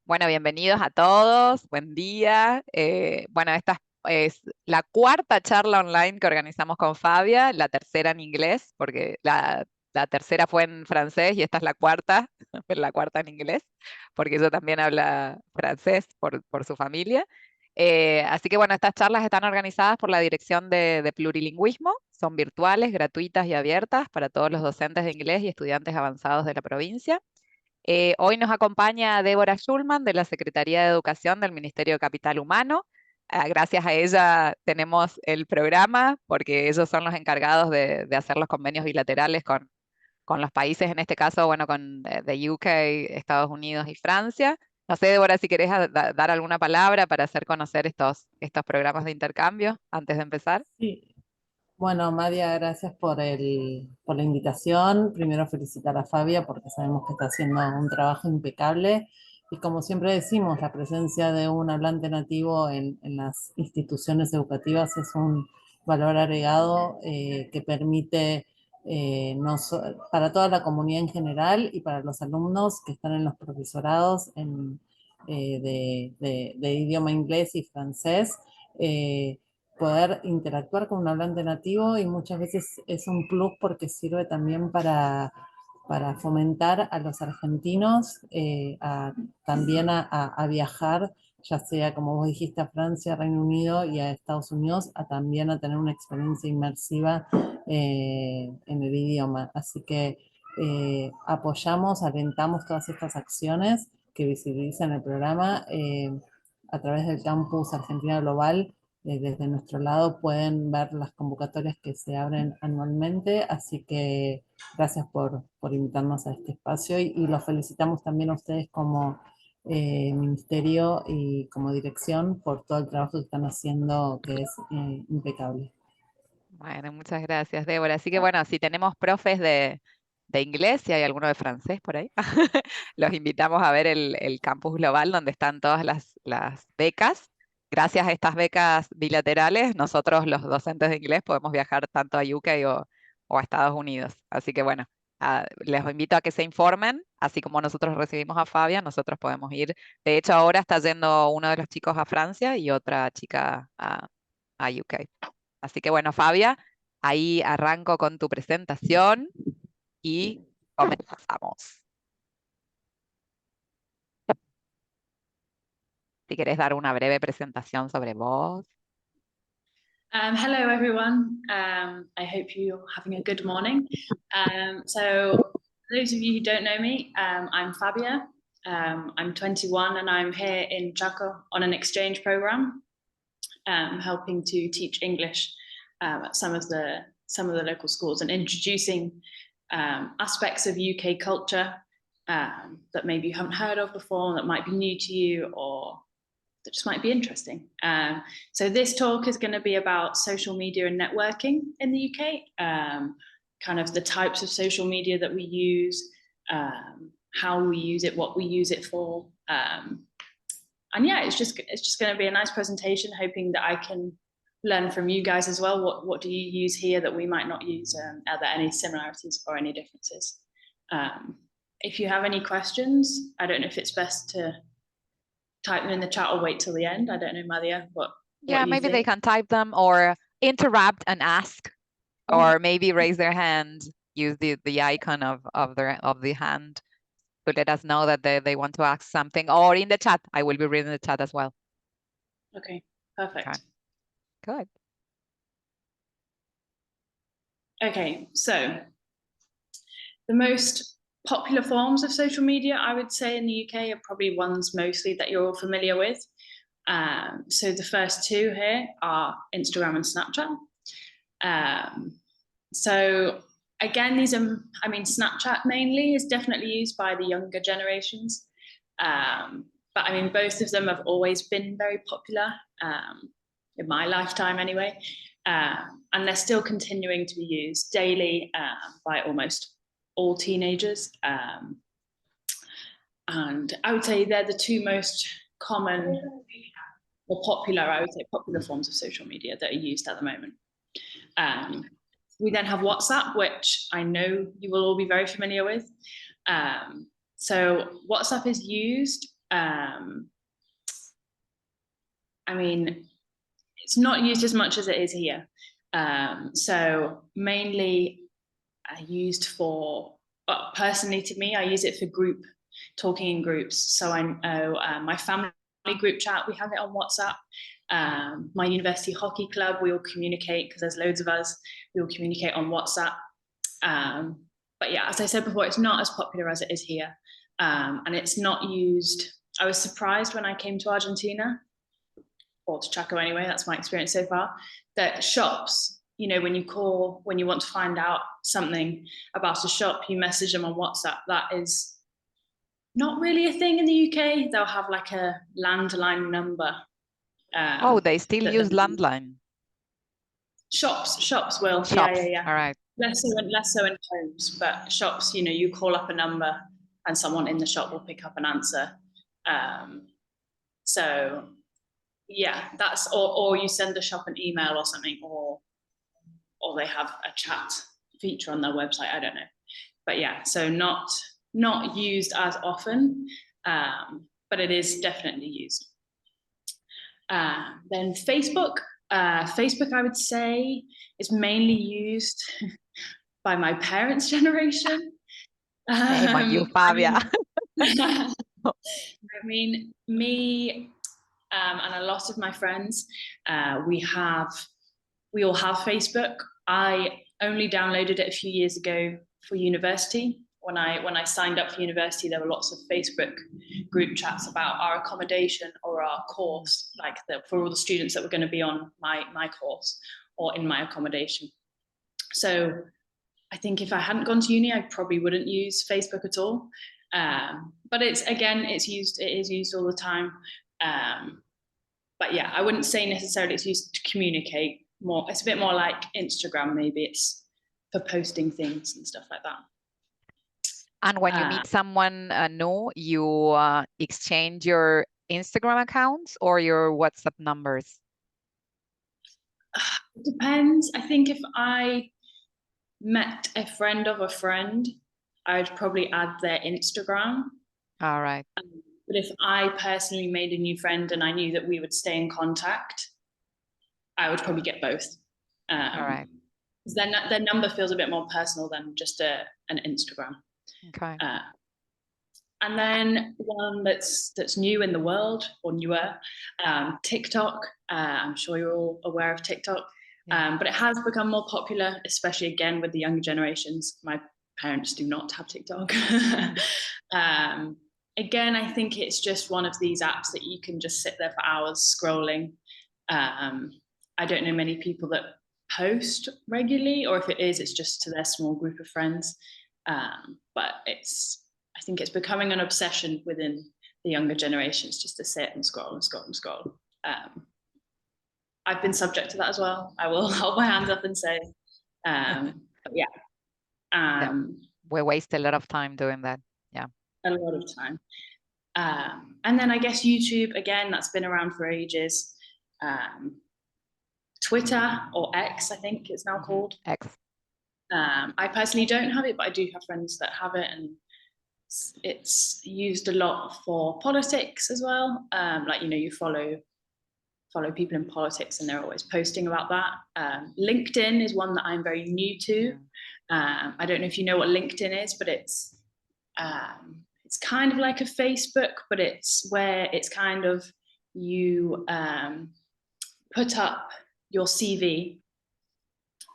Bueno, bienvenidos a todos, buen día. Bueno, esta es la cuarta charla online que organizamos con Fabia, la tercera en inglés, porque la tercera fue en francés y esta es la cuarta, la cuarta en inglés, porque ella también habla francés por su familia. Así que bueno, estas charlas están organizadas por la Dirección de Plurilingüismo, son virtuales, gratuitas y abiertas para todos los docentes de inglés y estudiantes avanzados de la provincia. Hoy nos acompaña Débora Schulman de la Secretaría de Educación del Ministerio de Capital Humano. Gracias a ella tenemos el programa porque ellos son los encargados de hacer los convenios bilaterales con los países, en este caso, bueno, con de UK, Estados Unidos y Francia. No sé, Débora, si querés dar alguna palabra para hacer conocer estos programas de intercambio antes de empezar. Sí. Bueno, María, gracias por la invitación. Primero felicitar a Fabia porque sabemos que está haciendo un trabajo impecable y como siempre decimos, la presencia de un hablante nativo en las instituciones educativas es un valor agregado que permite para toda la comunidad en general y para los alumnos que están en los profesorados de idioma inglés y francés. Poder interactuar con un hablante nativo y muchas veces es un plus porque sirve también para fomentar a los argentinos también a viajar, ya sea como vos dijiste a Francia, Reino Unido y a Estados Unidos, también a tener una experiencia inmersiva en el idioma. Así que apoyamos, alentamos todas estas acciones que visibilizan el programa a través del campus Argentina Global. Desde nuestro lado pueden ver las convocatorias que se abren anualmente, así que gracias por invitarnos a este espacio y los felicitamos también a ustedes como ministerio y como dirección por todo el trabajo que están haciendo, que es impecable. Bueno, muchas gracias, Débora. Así que bueno, si tenemos profes de inglés, si hay alguno de francés por ahí, los invitamos a ver el campus global donde están todas las becas. Gracias a estas becas bilaterales, nosotros los docentes de inglés podemos viajar tanto a UK o a Estados Unidos. Así que bueno, les invito a que se informen, así como nosotros recibimos a Fabia, nosotros podemos ir. De hecho, ahora está yendo uno de los chicos a Francia y otra chica a UK. Así que bueno, Fabia, ahí arranco con tu presentación y comenzamos. Si querés dar una breve presentación sobre vos. Hello, everyone. I hope you're having a good morning. So, for those of you who don't know me, I'm Fabia. I'm 21 and I'm here in Chaco on an exchange program, helping to teach English at some of the local schools and introducing aspects of UK culture that maybe you haven't heard of before, that might be new to you, or that just might be interesting. So this talk is going to be about social media and networking in the UK, kind of the types of social media that we use, how we use it, what we use it for. And yeah, it's just going to be a nice presentation, hoping that I can learn from you guys as well. What do you use here that we might not use? Are there any similarities or any differences? If you have any questions, I don't know if it's best to type them in the chat or wait till the end. I don't know, Maria, what Yeah, you maybe think? they can type them or interrupt and ask, or maybe raise their hand, use the icon of the hand to let us know that they want to ask something, or in the chat. I will be reading the chat as well. Okay, perfect. Okay. Good. Okay, so the most popular forms of social media, I would say, in the UK are probably ones mostly that you're all familiar with. So the first two here are Instagram and Snapchat. So again, these are, I mean, Snapchat mainly is definitely used by the younger generations. But I mean, both of them have always been very popular, in my lifetime anyway. And they're still continuing to be used daily by almost all teenagers. And I would say they're the two most common or popular, I would say, popular forms of social media that are used at the moment. We then have WhatsApp, which I know you will all be very familiar with. So WhatsApp is used I mean, it's not used as much as it is here. So mainly I used for, personally to me, I use it for talking in groups. So I know my family group chat, we have it on WhatsApp. My university hockey club, we all communicate because there's loads of us. We all communicate on WhatsApp. But yeah, as I said before, it's not as popular as it is here. And it's not used. I was surprised when I came to Argentina, or to Chaco anyway, that's my experience so far, that shops, you know, when you want to find out something about a shop, you message them on WhatsApp. That is not really a thing in the UK. They'll have like a landline number. Oh, they still use landline. Shops will. Shops. Yeah. All right. Less so in homes, but shops, you know, you call up a number and someone in the shop will pick up and answer. So yeah, that's, or you send the shop an email or something, or they have a chat feature on their website. I don't know, but yeah, so not used as often, but it is definitely used. Then Facebook, I would say is mainly used by my parents' generation. Shame on you, Fabia. I mean, me and a lot of my friends, we all have Facebook. I only downloaded it a few years ago for university. When I signed up for university, there were lots of Facebook group chats about our accommodation or our course, like for all the students that were going to be on my course or in my accommodation. So I think if I hadn't gone to uni, I probably wouldn't use Facebook at all. But it is used all the time. But yeah, I wouldn't say necessarily it's used to communicate more. It's a bit more like Instagram, maybe. It's for posting things and stuff like that. And when you meet someone new, you exchange your Instagram accounts or your WhatsApp numbers? It depends. I think if I met a friend of a friend, I'd probably add their Instagram. All right. But if I personally made a new friend and I knew that we would stay in contact, I would probably get both. All right. Then their number feels a bit more personal than just an Instagram. Okay. And then one that's new in the world, or newer, TikTok. I'm sure you're all aware of TikTok, but it has become more popular, especially again with the younger generations. My parents do not have TikTok. Again, I think it's just one of these apps that you can just sit there for hours scrolling. I don't know many people that post regularly, or if it is, it's just to their small group of friends. But I think it's becoming an obsession within the younger generations just to sit and scroll and scroll and scroll. I've been subject to that as well. I will hold my hands up and say, but yeah. We waste a lot of time doing that. Yeah. A lot of time. And then I guess YouTube, again, that's been around for ages. Twitter, or X, I think it's now called. X. I personally don't have it, but I do have friends that have it, and it's used a lot for politics as well. Like, you know, you follow people in politics and they're always posting about that. LinkedIn is one that I'm very new to. I don't know if you know what LinkedIn is, but it's kind of like a Facebook, but it's where it's kind of you put up your CV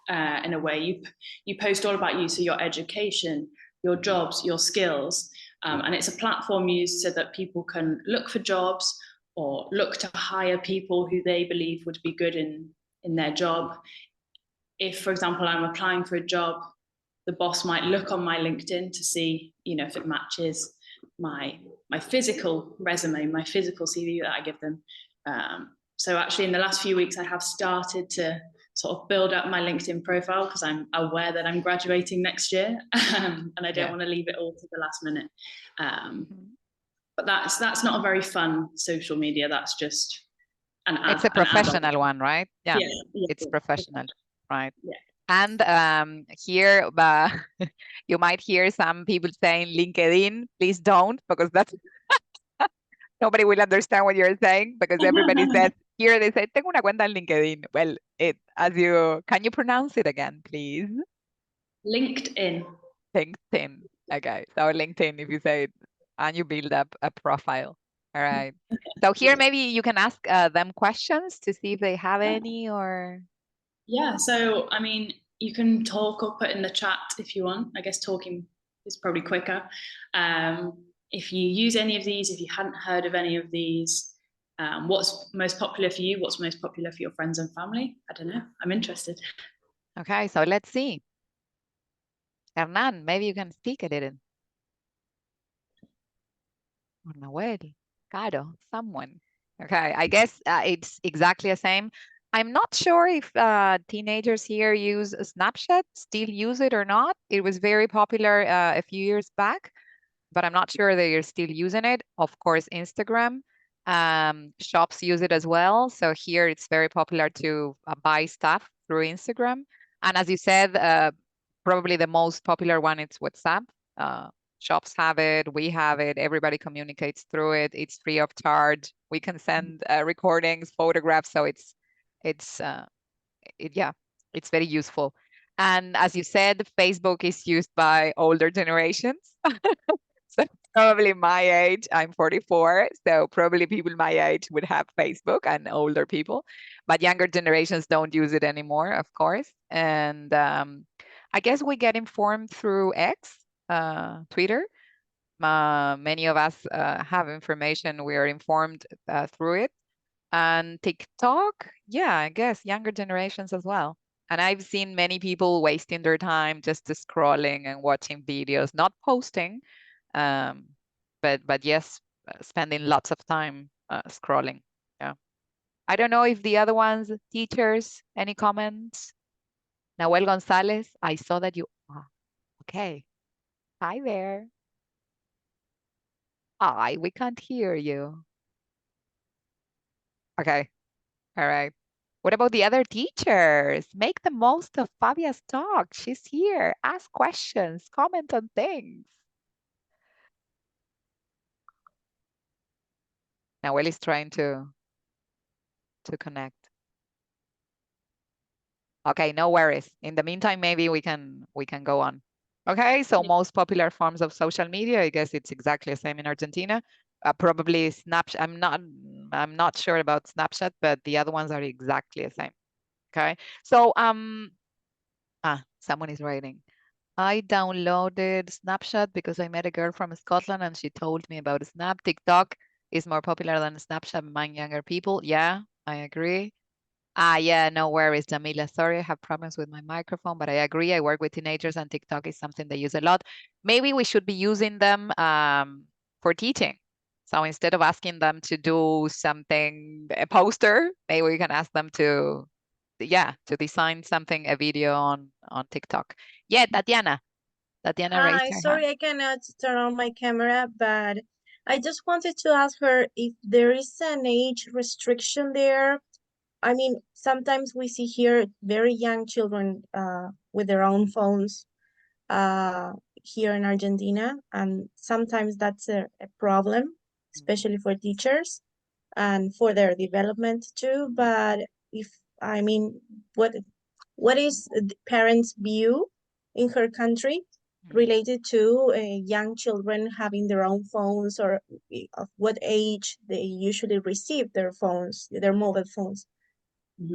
in a way. You post all about you, so your education, your jobs, your skills, and it's a platform used so that people can look for jobs or look to hire people who they believe would be good in their job. If, for example, I'm applying for a job, the boss might look on my LinkedIn to see, you know, if it matches my physical resume, my physical CV that I give them. So actually in the last few weeks, I have started to sort of build up my LinkedIn profile because I'm aware that I'm graduating next year, and I don't want to leave it all to the last minute. But that's not a very fun social media. That's just it's a professional one, right? Yeah, it's professional, right? Yeah. And here, you might hear some people saying LinkedIn. Please don't, because that's Nobody will understand what you're saying because everybody says, here they say, tengo una cuenta en LinkedIn. Well, can you pronounce it again, please? LinkedIn. LinkedIn. Okay, so LinkedIn, if you say it, and you build up a profile. All right. So here, maybe you can ask them questions to see if they have any or... Yeah, so, I mean, you can talk or put in the chat if you want. I guess talking is probably quicker. If you use any of these, if you hadn't heard of any of these, what's most popular for you? What's most popular for your friends and family? I don't know. I'm interested. Okay, so let's see. Hernan, maybe you can speak. I didn't. Or Noel, Caro, someone. Okay, I guess it's exactly the same. I'm not sure if teenagers here use Snapchat, still use it or not. It was very popular a few years back, but I'm not sure they are still using it. Of course, Instagram. Shops use it as well. So here it's very popular to buy stuff through Instagram. And as you said, probably the most popular one is WhatsApp. Shops have it, we have it, everybody communicates through it. It's free of charge. We can send recordings, photographs. So it's very useful. And as you said, Facebook is used by older generations. So probably my age, I'm 44, so probably people my age would have Facebook and older people, but younger generations don't use it anymore, of course. And I guess we get informed through X, Twitter. Many of us have information, we are informed through it. And TikTok, yeah, I guess younger generations as well. And I've seen many people wasting their time just scrolling and watching videos, not posting, but yes, spending lots of time scrolling. Yeah. I don't know if the other ones, teachers, any comments? Nahuel Gonzalez, I saw that you, okay. Hi there. Hi, we can't hear you. Okay, all right. What about the other teachers? Make the most of Fabia's talk. She's here. Ask questions, comment on things. Nahuel is trying to connect. Okay, no worries. In the meantime, maybe we can go on. Okay, so most popular forms of social media, I guess it's exactly the same in Argentina. Probably Snapchat. I'm not sure about Snapchat, but the other ones are exactly the same. Okay, so someone is writing. I downloaded Snapchat because I met a girl from Scotland and she told me about Snap. TikTok is more popular than Snapchat among younger people. Yeah, I agree. Yeah, no worries, Jamila. Sorry, I have problems with my microphone, but I agree. I work with teenagers and TikTok is something they use a lot. Maybe we should be using them for teaching. So instead of asking them to do something, a poster, maybe we can ask them to design something, a video on TikTok. Yeah, Tatiana. Tatiana raised Hi, her sorry, hand. I cannot turn on my camera, but I just wanted to ask her if there is an age restriction there. I mean, sometimes we see here very young children with their own phones here in Argentina, and sometimes that's a problem, especially for teachers and for their development too. But I mean, what is the parents' view in her country related to young children having their own phones, or of what age they usually receive their phones, their mobile phones?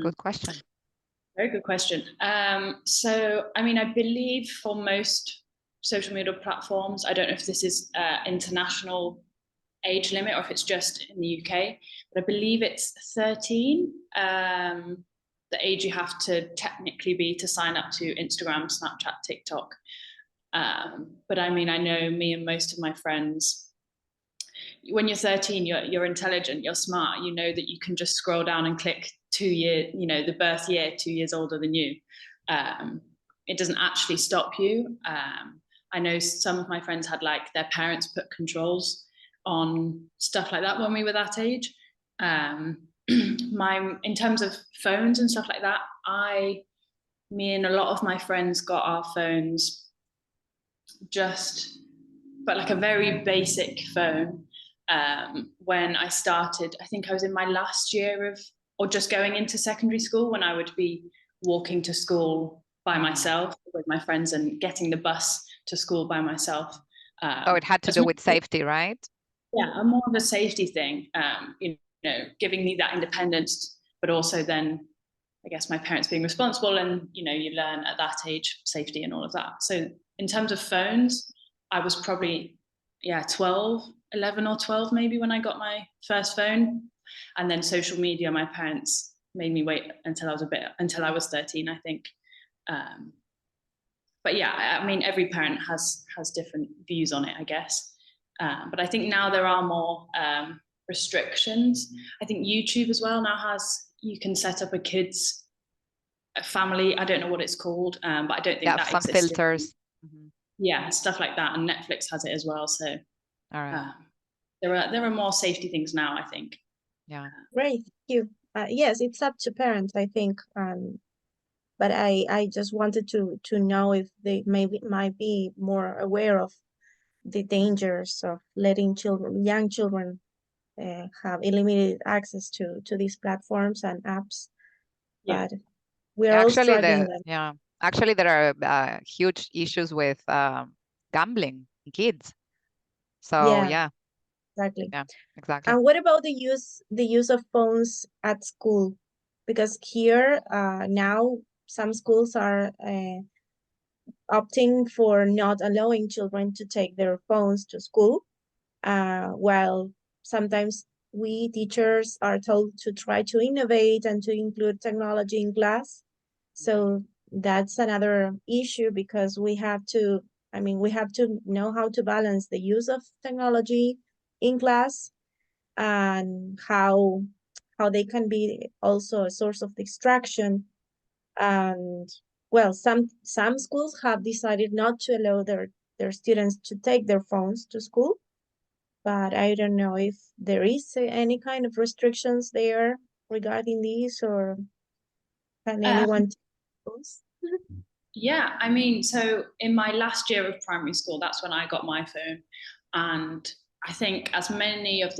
Good question. Very good question. So, I mean, I believe for most social media platforms, I don't know if this is international age limit or if it's just in the UK, but I believe it's 13, the age you have to technically be to sign up to Instagram, Snapchat, TikTok. But I mean, I know me and most of my friends, when you're 13, you're intelligent, you're smart, you know that you can just scroll down and click 2 year, you know, the birth year, 2 years older than you. It doesn't actually stop you. I know some of my friends had like their parents put controls on stuff like that when we were that age. In terms of phones and stuff like that, me and a lot of my friends got our phones but like a very basic phone. when I started, I think I was in my last year of, or just going into secondary school, when I would be walking to school by myself with my friends and getting the bus to school by myself. Oh, it had to do with safety, right? Yeah, more of a safety thing, you know, giving me that independence, but also then, I guess, my parents being responsible, and, you know, you learn at that age safety and all of that. So in terms of phones, I was probably, 11 or 12 maybe when I got my first phone. And then social media, my parents made me wait until I was 13, I think. But yeah, I mean, every parent has different views on it, I guess. But I think now there are more restrictions. I think YouTube as well now you can set up a family, I don't know what it's called, but I don't think that some exists. filters. Yeah, stuff like that, and Netflix has it as well. So all right. There are more safety things now, I think. Yeah. Great, thank you. Yes, it's up to parents, I think. But I just wanted to know if they might be more aware of the dangers of letting young children have unlimited access to these platforms and apps. Yeah. But we are all struggling. Actually, there are huge issues with gambling in kids. So yeah. Exactly. Yeah, exactly. And what about the use of phones at school? Because here now some schools are opting for not allowing children to take their phones to school, while sometimes we teachers are told to try to innovate and to include technology in class. So that's another issue, because we have to know how to balance the use of technology in class and how they can be also a source of distraction. And well, some schools have decided not to allow their students to take their phones to school, but I don't know if there is any kind of restrictions there regarding these, or can anyone take those? Yeah, I mean, so in my last year of primary school, that's when I got my phone. And I think, as many of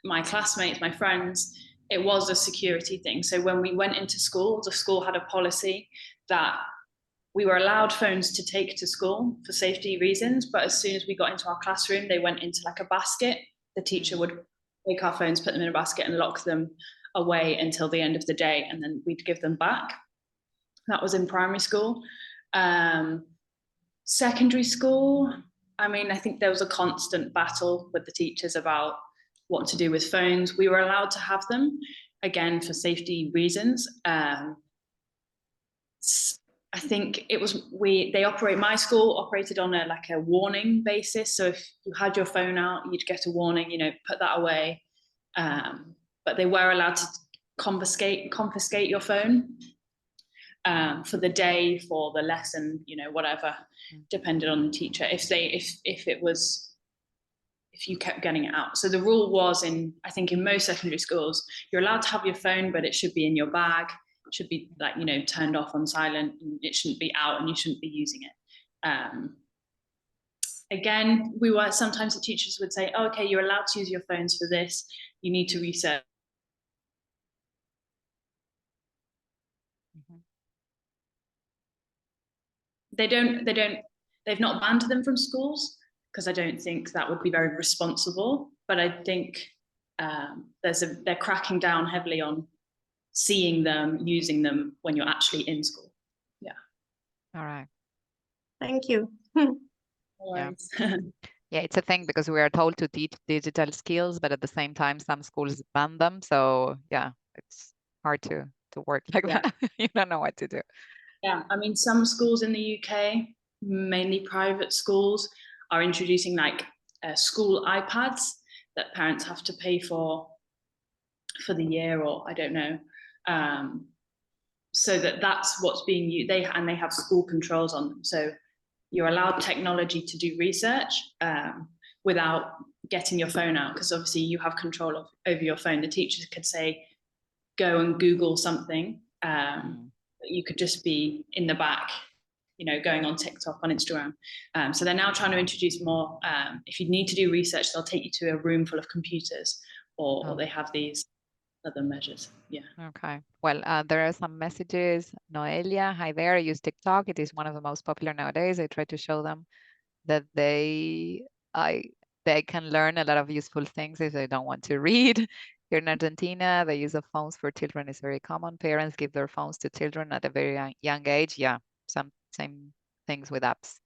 my classmates, my friends, it was a security thing. So when we went into school, the school had a policy that we were allowed phones to take to school for safety reasons, but as soon as we got into our classroom, they went into like a basket. The teacher would take our phones, put them in a basket and lock them away until the end of the day, and then we'd give them back. That was in primary school. Secondary school, I mean, I think there was a constant battle with the teachers about what to do with phones. We were allowed to have them, again, for safety reasons. I think my school operated on a warning basis. So if you had your phone out, you'd get a warning, put that away. But they were allowed to confiscate your phone for the day, for the lesson, whatever, depended on the teacher. If you kept getting it out. So the rule was, I think in most secondary schools, you're allowed to have your phone, but it should be in your bag. It should be turned off on silent. It shouldn't be out, and you shouldn't be using it. Again, sometimes the teachers would say, oh, okay, you're allowed to use your phones for this. You need to research. They've not banned them from schools, because I don't think that would be very responsible. But I think they're cracking down heavily on seeing them, using them when you're actually in school. Yeah. All right. Thank you. Yeah. Yeah, it's a thing, because we are told to teach digital skills, but at the same time, some schools ban them. So yeah, it's hard to work like that. You don't know what to do. Yeah, I mean, some schools in the UK, mainly private schools, are introducing school iPads that parents have to pay for the year, or I don't know. So that's what's being used. They have school controls on them. So you're allowed technology to do research without getting your phone out, because obviously you have control over your phone. The teachers could say, go and Google something. You could just be in the back you know, going on TikTok, on Instagram. So they're now trying to introduce more, if you need to do research, they'll take you to a room full of computers, or they have these other measures. Yeah. Okay. Well, there are some messages. Noelia, hi there. I use TikTok. It is one of the most popular nowadays. I try to show them that they can learn a lot of useful things if they don't want to read. Here in Argentina, the use of phones for children is very common. Parents give their phones to children at a very young age. Yeah, same things with apps.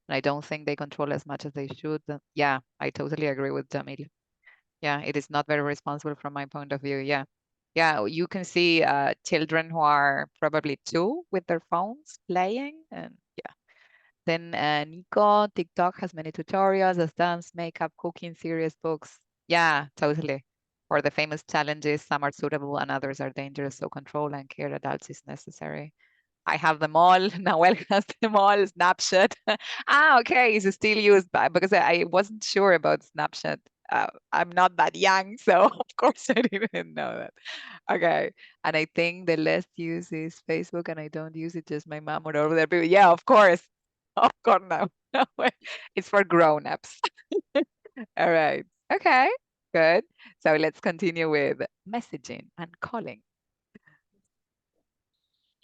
And I don't think they control as much as they should. Yeah, I totally agree with Jamil. Yeah, it is not very responsible from my point of view. Yeah. Yeah, you can see children who are probably 2 with their phones playing, and yeah. Then Nico, TikTok has many tutorials, as dance, makeup, cooking, serious books. Yeah, totally. For the famous challenges, some are suitable and others are dangerous, so control and care adults is necessary. I have them all. Nahuel has them all. Snapchat. Okay, it's still used because I wasn't sure about Snapchat. I'm not that young, so of course I didn't know that. Okay, and I think the less use is Facebook, and I don't use it, just my mom or other people. Yeah, of course no. It's for grown-ups. All right. Okay, good. So let's continue with messaging and calling.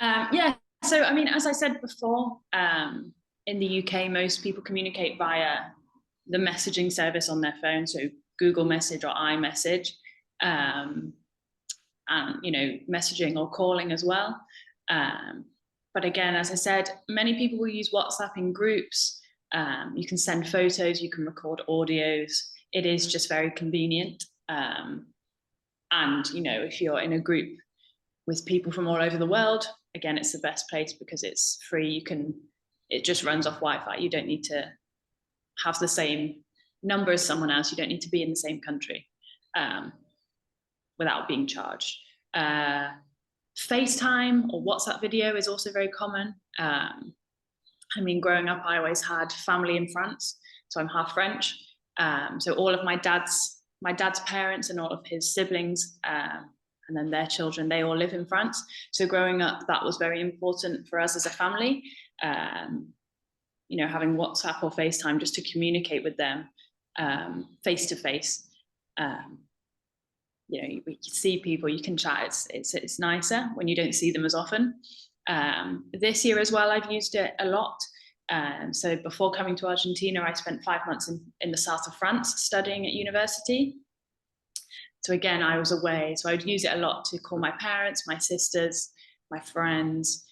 Yeah, so I mean, as I said before, in the UK, most people communicate via the messaging service on their phone, so Google Message or iMessage, and you know, messaging or calling as well. But again, as I said, many people will use WhatsApp in groups. You can send photos, you can record audios. It is just very convenient. And you know, if you're in a group with people from all over the world, again, it's the best place because it's free. It just runs off Wi-Fi. You don't need to have the same number as someone else. You don't need to be in the same country without being charged. FaceTime or WhatsApp video is also very common. I mean, growing up, I always had family in France, so I'm half French. So all of my dad's parents and all of his siblings, and then their children, they all live in France. So growing up, that was very important for us as a family. You know, having WhatsApp or FaceTime just to communicate with them face to face. You know, you see people, you can chat. It's nicer when you don't see them as often. This year as well, I've used it a lot. So before coming to Argentina, I spent 5 months in the south of France studying at university. So again, I was away, so I'd use it a lot to call my parents, my sisters, my friends.